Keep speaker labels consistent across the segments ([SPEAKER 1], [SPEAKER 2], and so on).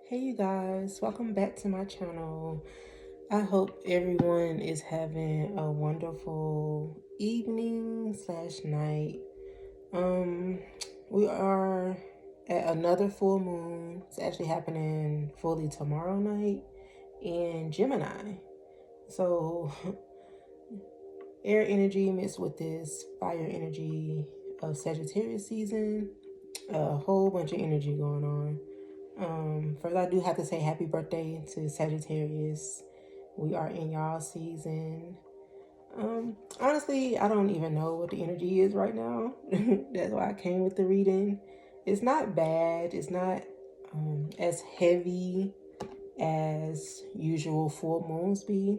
[SPEAKER 1] Hey you guys, welcome back to my channel. I hope everyone is having a wonderful evening slash night. Um, we are at another full moon. It's actually happening fully tomorrow night in Gemini. So air energy mixed with this fire energy of Sagittarius season. A whole bunch of energy going on. First, I do have to say happy birthday to Sagittarius. We are in y'all season. Honestly, I don't even know what the energy is right now. That's why I came with the reading. It's not bad. It's not as heavy as usual full moons be,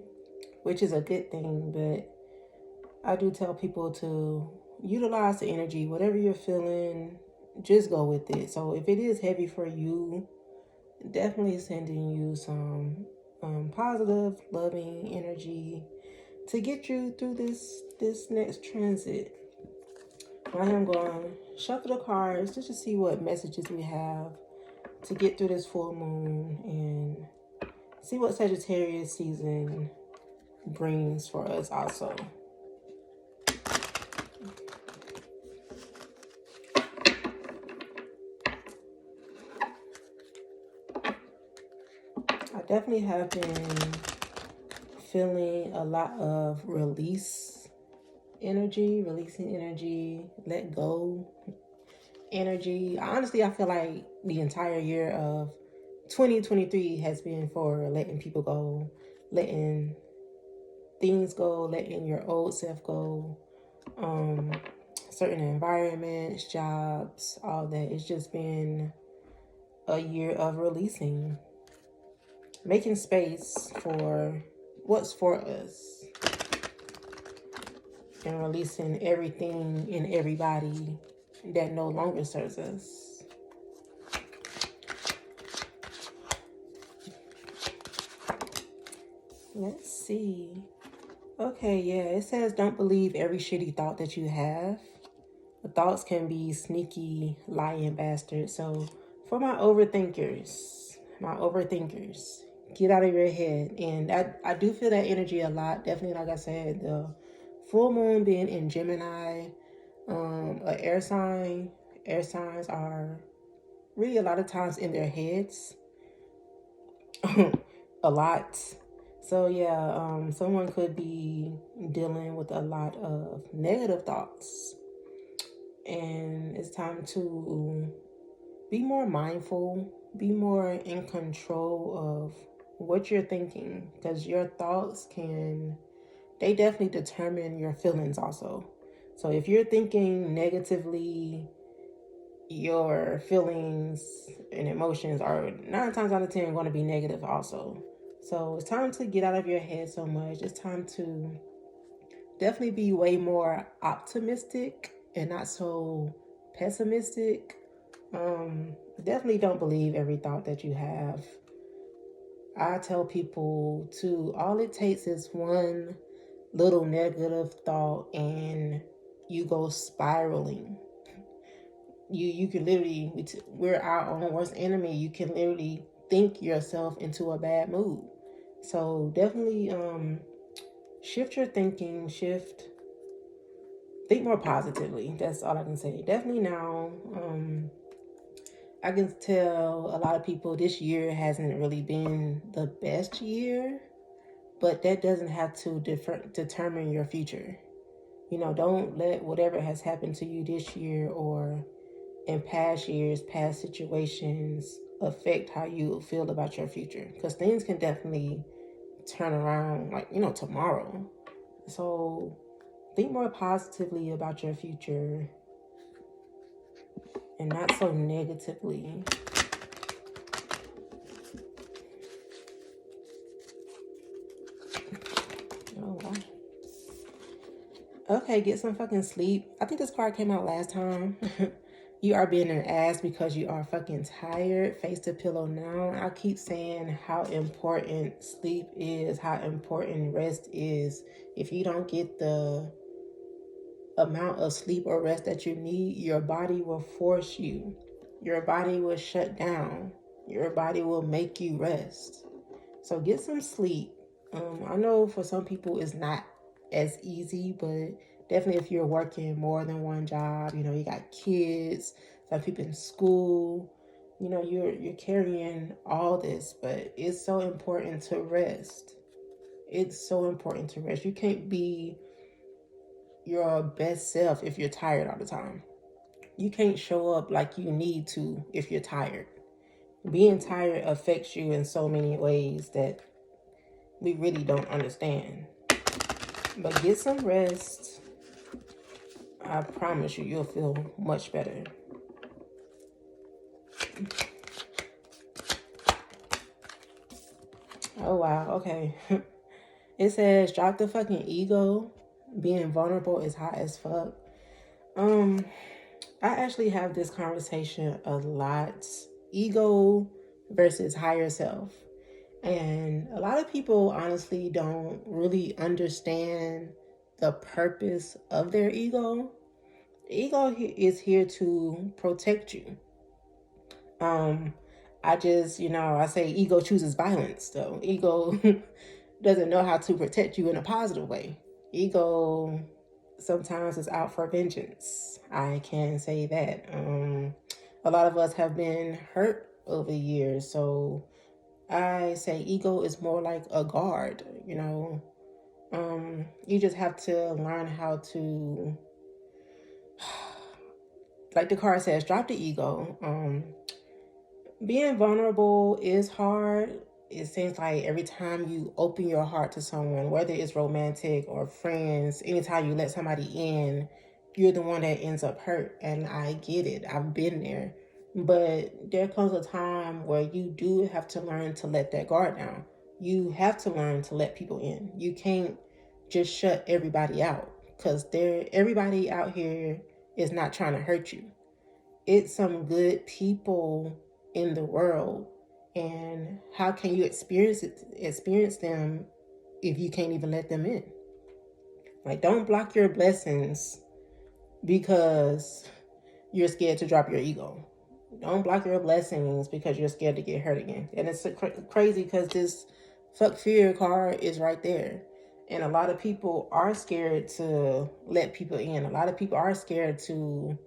[SPEAKER 1] which is a good thing. But I do tell people to utilize the energy, whatever you're feeling, just go with it. So if it is heavy for you, definitely sending you some positive, loving energy to get you through this next transit. I am going to shuffle the cards just to see what messages we have to get through this full moon and see what Sagittarius season brings for us also. I definitely have been feeling a lot of releasing energy, let go energy. Honestly, I feel like the entire year of 2023 has been for letting people go, letting things go, letting your old self go, certain environments, jobs, all that. It's just been a year of releasing, making space for what's for us, and releasing everything and everybody that no longer serves us. Let's see. Okay, yeah, it says don't believe every shitty thought that you have. The thoughts can be sneaky, lying bastards. So for my overthinkers, get out of your head. And I do feel that energy a lot. Definitely, like I said, the full moon being in Gemini, an air sign. Air signs are really a lot of times in their heads. A lot. So yeah, someone could be dealing with a lot of negative thoughts, and it's time to be more mindful, be more in control of what you're thinking, because your thoughts they definitely determine your feelings also. So if you're thinking negatively, your feelings and emotions are 9 times out of 10 going to be negative also. So it's time to get out of your head so much. It's time to definitely be way more optimistic and not so pessimistic. Definitely don't believe every thought that you have. I tell people to, all it takes is one little negative thought and you go spiraling. You can literally, we're our own worst enemy. You can literally think yourself into a bad mood. So definitely shift your thinking, think more positively. That's all I can say. Definitely now, I can tell a lot of people this year hasn't really been the best year, but that doesn't have to determine your future. You know, don't let whatever has happened to you this year or in past years, past situations affect how you feel about your future, because things can definitely turn around, like, tomorrow. So think more positively about your future and not so negatively. Oh, wow. Okay, get some fucking sleep. I think this card came out last time. You are being an ass because you are fucking tired. Face the pillow now. I keep saying how important sleep is, how important rest is. If you don't get the amount of sleep or rest that you need, your body will force you. Your body will shut down. Your body will make you rest. So get some sleep. I know for some people it's not as easy, but definitely if you're working more than one job, you got kids, some people in school, you're carrying all this, but it's so important to rest. It's so important to rest. You can't be your best self if you're tired all the time. You can't show up like you need to if you're tired. Being tired affects you in so many ways that we really don't understand. But get some rest. I promise you, you'll feel much better. Oh, wow. Okay. It says, drop the fucking ego. Being vulnerable is hot as fuck. I actually have this conversation a lot. Ego versus higher self. And a lot of people honestly don't really understand the purpose of their ego. Ego is here to protect you. I say ego chooses violence, though. Ego doesn't know how to protect you in a positive way. Ego sometimes is out for vengeance. I can say that. A lot of us have been hurt over the years, so I say ego is more like a guard, You just have to learn how to, like the card says, drop the ego. Being vulnerable is hard. It seems like every time you open your heart to someone, whether it's romantic or friends, anytime you let somebody in, you're the one that ends up hurt. And I get it. I've been there. But there comes a time where you do have to learn to let that guard down. You have to learn to let people in. You can't just shut everybody out, because everybody out here is not trying to hurt you. It's some good people in the world, and how can you experience them if you can't even let them in? Like, don't block your blessings because you're scared to drop your ego. Don't block your blessings because you're scared to get hurt again. And it's crazy because this fuck fear card is right there. And a lot of people are scared to let people in. A lot of people are scared to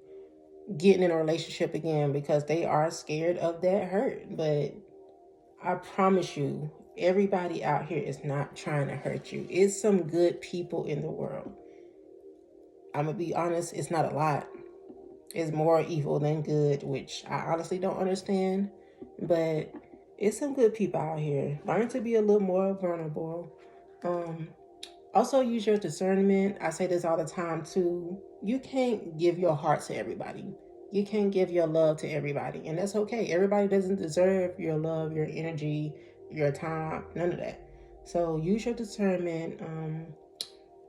[SPEAKER 1] get in a relationship again because they are scared of that hurt. But I promise you, everybody out here is not trying to hurt you. It's some good people in the world. I'm going to be honest, it's not a lot. It's more evil than good, which I honestly don't understand. But it's some good people out here. Learn to be a little more vulnerable. Also use your discernment. I say this all the time too. You can't give your heart to everybody. You can't give your love to everybody. And that's okay. Everybody doesn't deserve your love, your energy, your time, none of that. So use your discernment.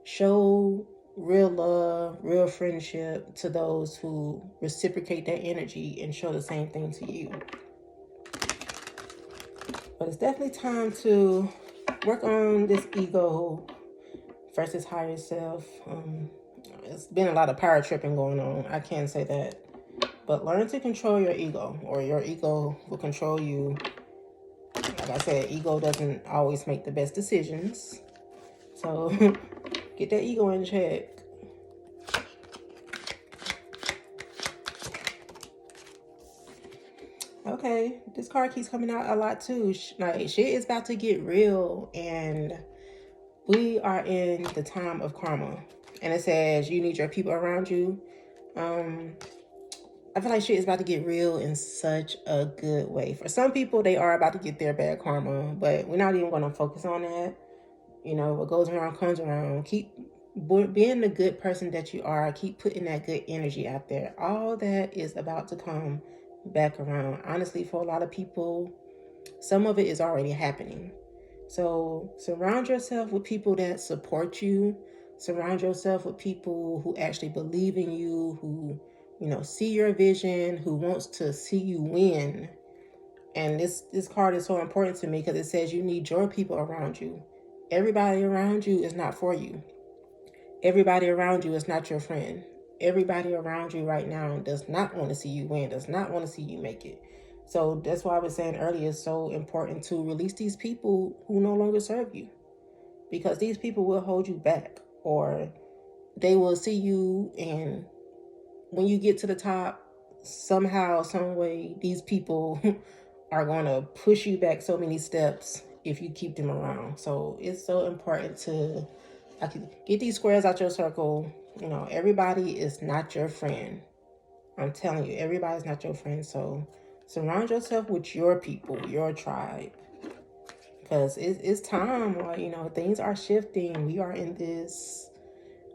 [SPEAKER 1] Show real love, real friendship to those who reciprocate that energy and show the same thing to you. But it's definitely time to work on this ego versus higher self. It's been a lot of power tripping going on. I can't say that. But learn to control your ego, or your ego will control you. Like I said, ego doesn't always make the best decisions. So get that ego in check. Okay, this card keeps coming out a lot too. Like, shit is about to get real, and we are in the time of karma. And it says you need your people around you. I feel like shit is about to get real in such a good way. For some people, they are about to get their bad karma, but we're not even going to focus on that. What goes around comes around. Keep being the good person that you are. Keep putting that good energy out there. All that is about to come back around. Honestly, for a lot of people, some of it is already happening. So surround yourself with people that support you. Surround yourself with people who actually believe in you, who see your vision, who wants to see you win. And this card is so important to me because it says you need your people around you. Everybody around you is not for you. Everybody around you is not your friend. Everybody around you right now does not want to see you win, does not want to see you make it. So that's why I was saying earlier, it's so important to release these people who no longer serve you, because these people will hold you back, or they will see you, and when you get to the top, somehow, some way, these people are going to push you back so many steps if you keep them around. So it's so important to get these squares out your circle. You know, everybody is not your friend. I'm telling you, everybody's not your friend. So surround yourself with your people, your tribe, because it's time. You know, things are shifting. We are in this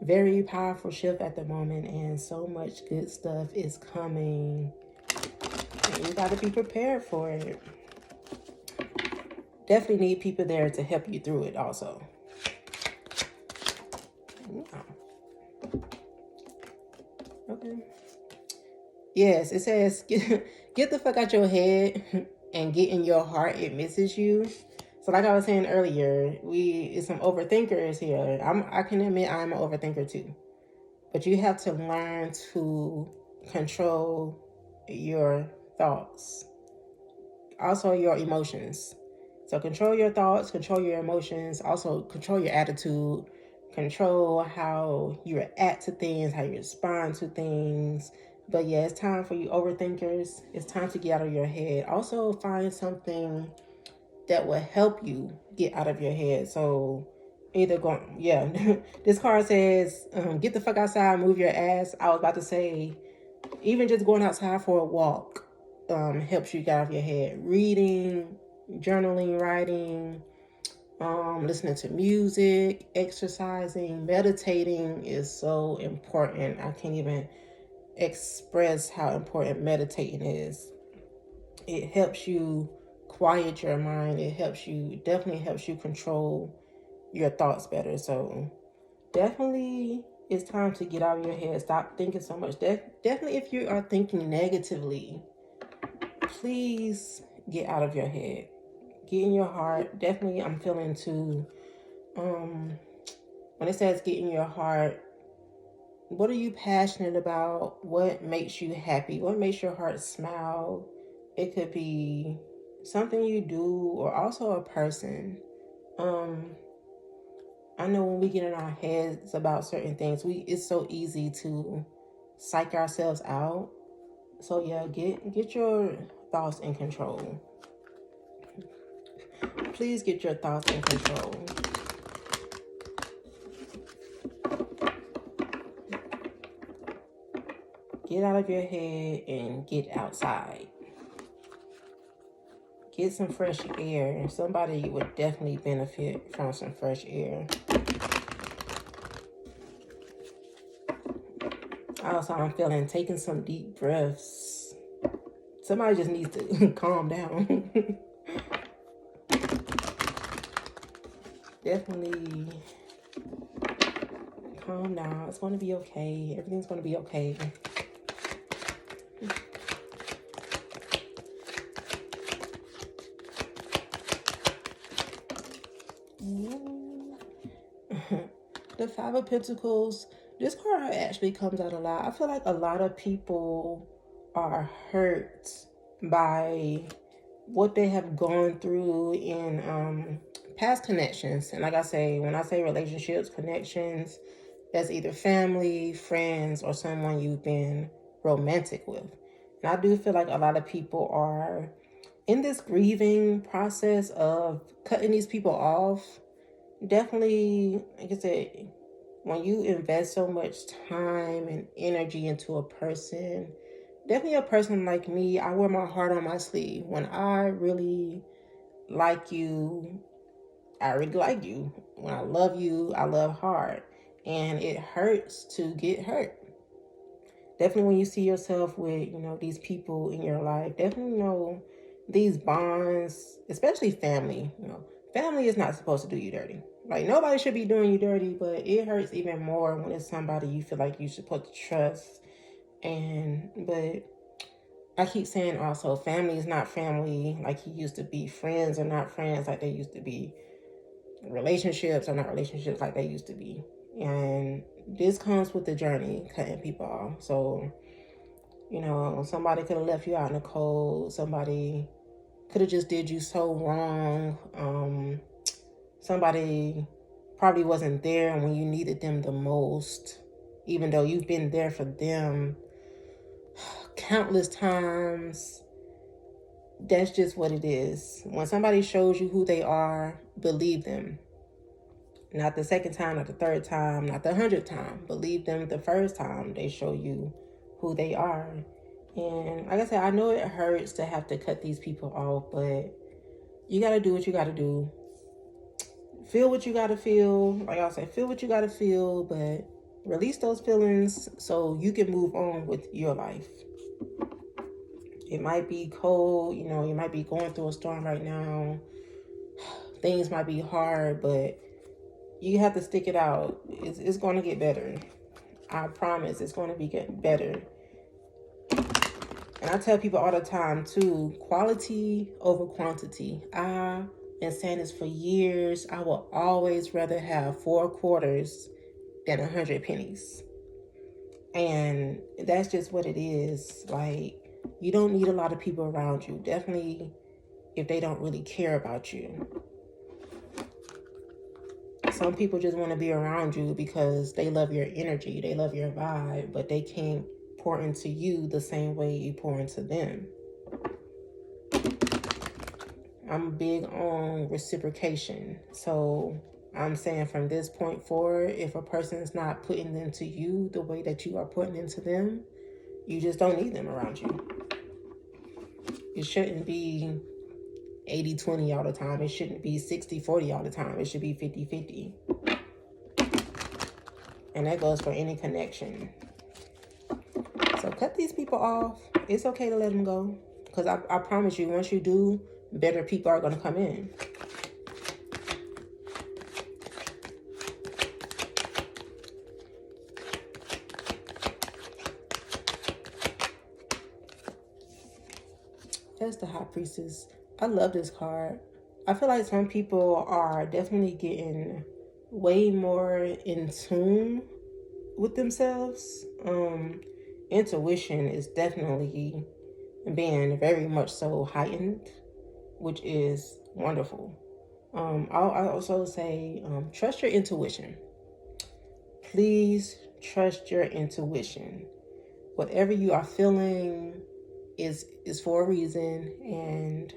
[SPEAKER 1] very powerful shift at the moment, and so much good stuff is coming. And you got to be prepared for it. Definitely need people there to help you through it also. Yeah. Okay. Yes, it says get the fuck out your head and get in your heart. It misses you. So like I was saying earlier, it's some overthinkers here. I can admit I'm an overthinker too. But you have to learn to control your thoughts. Also your emotions. So control your thoughts, control your emotions, also control your attitude, control how you react to things, how you respond to things. But yeah, it's time for you overthinkers. It's time to get out of your head. Also find something that will help you get out of your head. So either this card says, get the fuck outside, move your ass. I was about to say, even just going outside for a walk helps you get out of your head. Reading, journaling, writing, listening to music, exercising, meditating is so important. I can't even express how important meditating is. It helps you quiet your mind. It definitely helps you control your thoughts better. So definitely it's time to get out of your head. Stop thinking so much. Definitely if you are thinking negatively, please get out of your head. Get in your heart. Definitely I'm feeling too, when it says get in your heart, what are you passionate about? What makes you happy? What makes your heart smile? It could be something you do, or also a person. I know when we get in our heads about certain things, it's so easy to psych ourselves out. So yeah, get your thoughts in control. Please get your thoughts in control. Get out of your head and get outside. Get some fresh air. Somebody would definitely benefit from some fresh air. Also, I'm feeling taking some deep breaths. Somebody just needs to calm down. Definitely calm down. It's going to be okay. Everything's going to be okay. The Five of Pentacles. This card actually comes out a lot. I feel like a lot of people are hurt by what they have gone through in past connections. And like I say, when I say relationships, connections, that's either family, friends, or someone you've been romantic with. And I do feel like a lot of people are in this grieving process of cutting these people off. Definitely, like I said, when you invest so much time and energy into a person, definitely a person like me, I wear my heart on my sleeve. When I really like you, I really like you. When I love you, I love hard. And it hurts to get hurt. Definitely when you see yourself with, these people in your life, definitely these bonds, especially family, family is not supposed to do you dirty. Like, nobody should be doing you dirty, but it hurts even more when it's somebody you feel like you're supposed to trust. But I keep saying also, family is not family like it used to be. Friends are not friends like they used to be. Relationships are not relationships like they used to be. And this comes with the journey, cutting people off. So You know, somebody could have left you out in the cold. Somebody could have just did you so wrong. Somebody probably wasn't there when you needed them the most, even though you've been there for them countless times. That's just what it is. When somebody shows you who they are, believe them. Not the second time, not the third time, not the 100th time. Believe them the first time they show you who they are. And like I said, I know it hurts to have to cut these people off, but you got to do what you got to do. Feel what you got to feel. Like I said, feel what you got to feel, but release those feelings so you can move on with your life. It might be cold, you know, you might be going through a storm right now. Things might be hard, but you have to stick it out. It's going to get better. I promise it's going to be getting better. And I tell people all the time too, quality over quantity. I've been saying this for years. I will always rather have 4 quarters than 100 pennies. And that's just what it is. Like, you don't need a lot of people around you. Definitely if they don't really care about you. Some people just want to be around you because they love your energy, they love your vibe, but they can't pour into you the same way you pour into them. I'm big on reciprocation. So I'm saying from this point forward, if a person is not putting into you the way that you are putting into them, you just don't need them around you. It shouldn't be 80-20 all the time. It shouldn't be 60-40 all the time. It should be 50-50. And that goes for any connection. So cut these people off. It's okay to let them go. Because I promise you, once you do, better people are going to come in. That's the High Priestess. I love this card. I feel like some people are definitely getting way more in tune with themselves. Intuition is definitely being very much so heightened, which is wonderful. I'll also say trust your intuition. Please trust your intuition. Whatever you are feeling is for a reason, and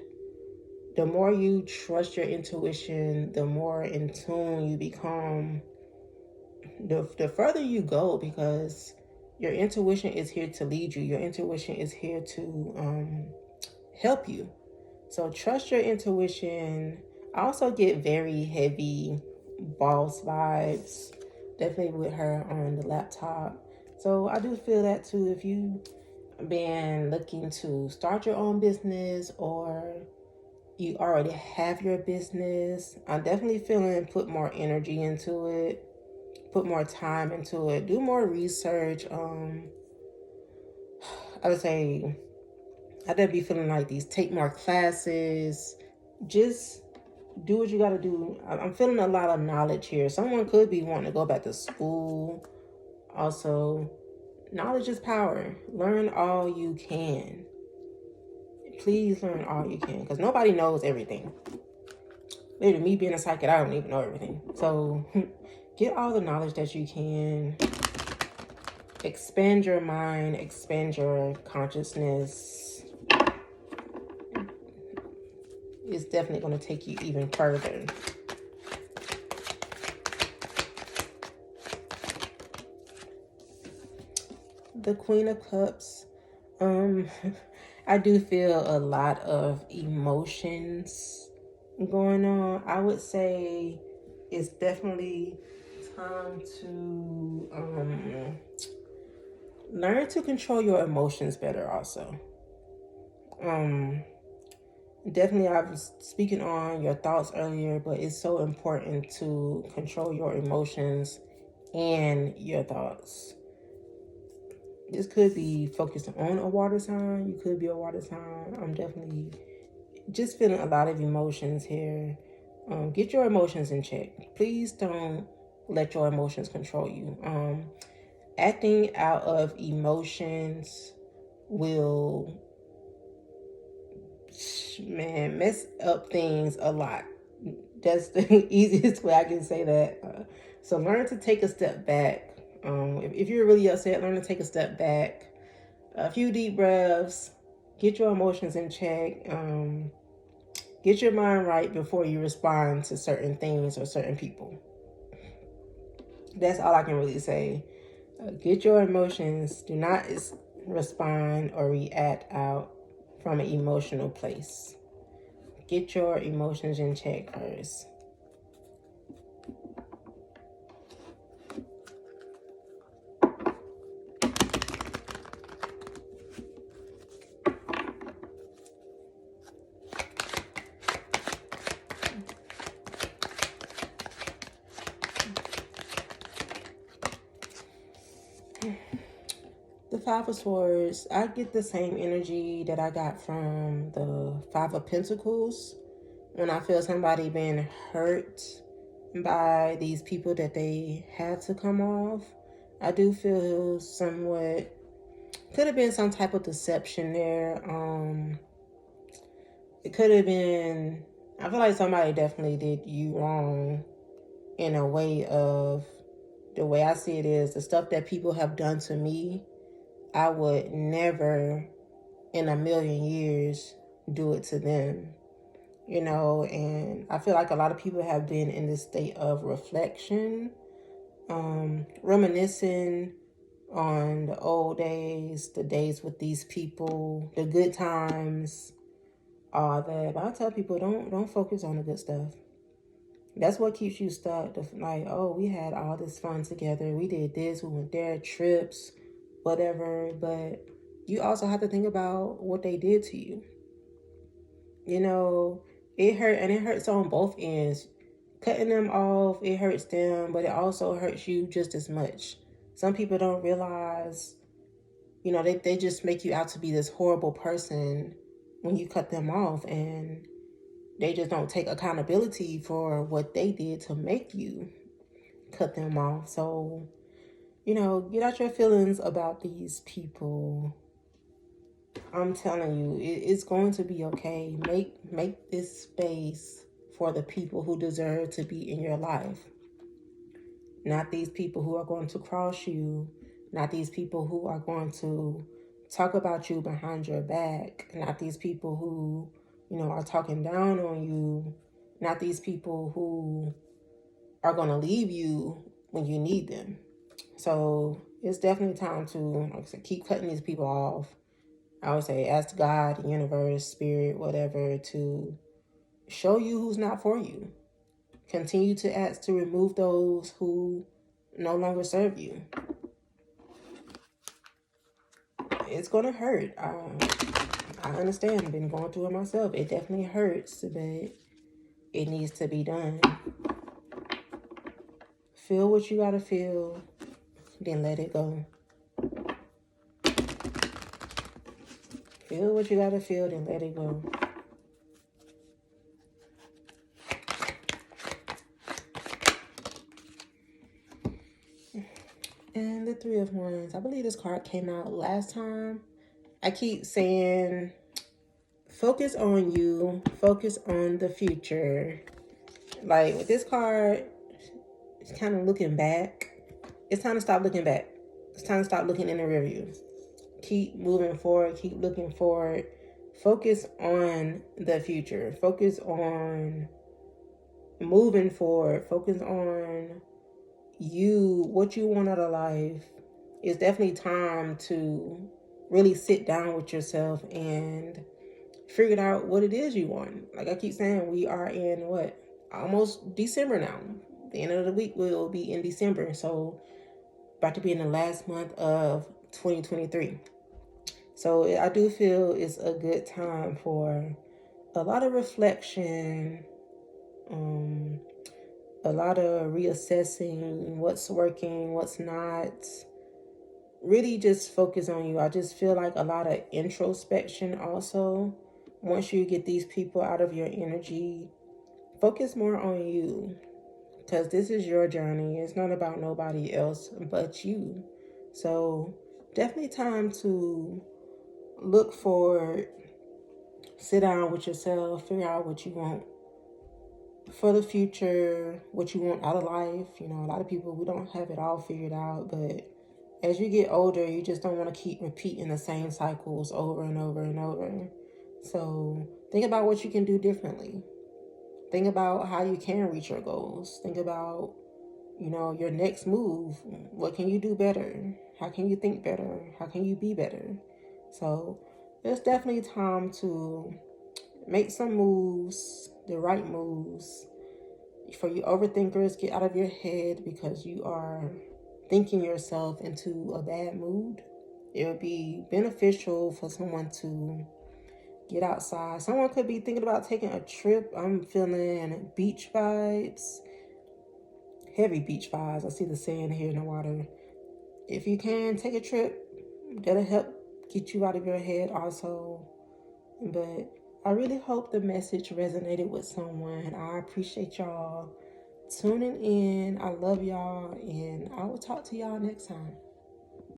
[SPEAKER 1] the more you trust your intuition, the more in tune you become, the further you go, because your intuition is here to lead you. Your intuition is here to help you. So trust your intuition. I also get very heavy boss vibes, definitely with her on the laptop. So I do feel that too. If you been looking to start your own business, or you already have your business, I'm definitely feeling put more energy into it, put more time into it, do more research. I would say I'd be feeling like these, take more classes, just do what you got to do. I'm feeling a lot of knowledge here. Someone could be wanting to go back to school. Also, knowledge is power. Learn all you can. Please learn all you can, because nobody knows everything. Maybe me being a psychic, I don't even know everything. So get all the knowledge that you can. Expand your mind, expand your consciousness. It's definitely going to take you even further. The Queen of Cups. I do feel a lot of emotions going on. I would say it's definitely time to learn to control your emotions better also. Definitely, I was speaking on your thoughts earlier, but it's so important to control your emotions and your thoughts. This could be focused on a water sign. You could be a water sign. I'm definitely just feeling a lot of emotions here. Get your emotions in check. Please don't let your emotions control you. Acting out of emotions will, man, mess up things a lot. That's the easiest way I can say that. So learn to take a step back. If you're really upset, learn to take a step back, a few deep breaths, get your emotions in check, get your mind right before you respond to certain things or certain people. That's all I can really say. Get your emotions. Do not respond or react out from an emotional place. Get your emotions in check first. The Five of Swords, I get the same energy that I got from the Five of Pentacles. When I feel somebody being hurt by these people that they had to come off, I do feel somewhat, could have been some type of deception there. It could have been, I feel like somebody definitely did you wrong in a way of, the way I see it is, the stuff that people have done to me, I would never in a million years do it to them, you know. And I feel like a lot of people have been in this state of reflection, reminiscing on the old days, the days with these people, the good times, all that. But I tell people, don't focus on the good stuff. That's what keeps you stuck. Like, oh, we had all this fun together. We did this. We went there, trips, whatever. But you also have to think about what they did to you. You know, it hurt, and it hurts on both ends. Cutting them off, it hurts them, but it also hurts you just as much. Some people don't realize, you know, they just make you out to be this horrible person when you cut them off, and they just don't take accountability for what they did to make you cut them off. So, you know, get out your feelings about these people. I'm telling you, it's going to be okay. Make this space for the people who deserve to be in your life. Not these people who are going to cross you. Not these people who are going to talk about you behind your back. Not these people who, you know, are talking down on you. Not these people who are going to leave you when you need them. So it's definitely time to, like I said, keep cutting these people off. I would say ask God, the universe, spirit, whatever, to show you who's not for you. Continue to ask to remove those who no longer serve you. It's going to hurt. I understand. I've been going through it myself. It definitely hurts, but it needs to be done. Feel what you got to feel, then let it go. Feel what you got to feel, then let it go. And the Three of Wands. I believe this card came out last time. I keep saying, focus on you. Focus on the future. Like, with this card, it's kind of looking back. It's time to stop looking back. It's time to stop looking in the rear view. Keep moving forward. Keep looking forward. Focus on the future. Focus on moving forward. Focus on you, what you want out of life. It's definitely time to really sit down with yourself and figure out what it is you want. Like I keep saying, we are in what? Almost December now. The end of the week will be in December. So about to be in the last month of 2023. So I do feel it's a good time for a lot of reflection, a lot of reassessing what's working, what's not. Really just focus on you. I just feel like a lot of introspection also. Once you get these people out of your energy, focus more on you. Because this is your journey. It's not about nobody else but you. So definitely time to look forward, sit down with yourself, figure out what you want for the future, what you want out of life. You know, a lot of people, we don't have it all figured out, but as you get older, you just don't want to keep repeating the same cycles over and over and over. So think about what you can do differently. Think about how you can reach your goals. Think about, you know, your next move. What can you do better? How can you think better? How can you be better? So there's definitely time to make some moves, the right moves. For you overthinkers, get out of your head because you are thinking yourself into a bad mood. It would be beneficial for someone to get outside. Someone could be thinking about taking a trip. I'm feeling beach vibes, heavy beach vibes. I see the sand here in the water. If you can, take a trip. That'll help get you out of your head also. But I really hope the message resonated with someone. I appreciate y'all tuning in. I love y'all, and I will talk to y'all next time.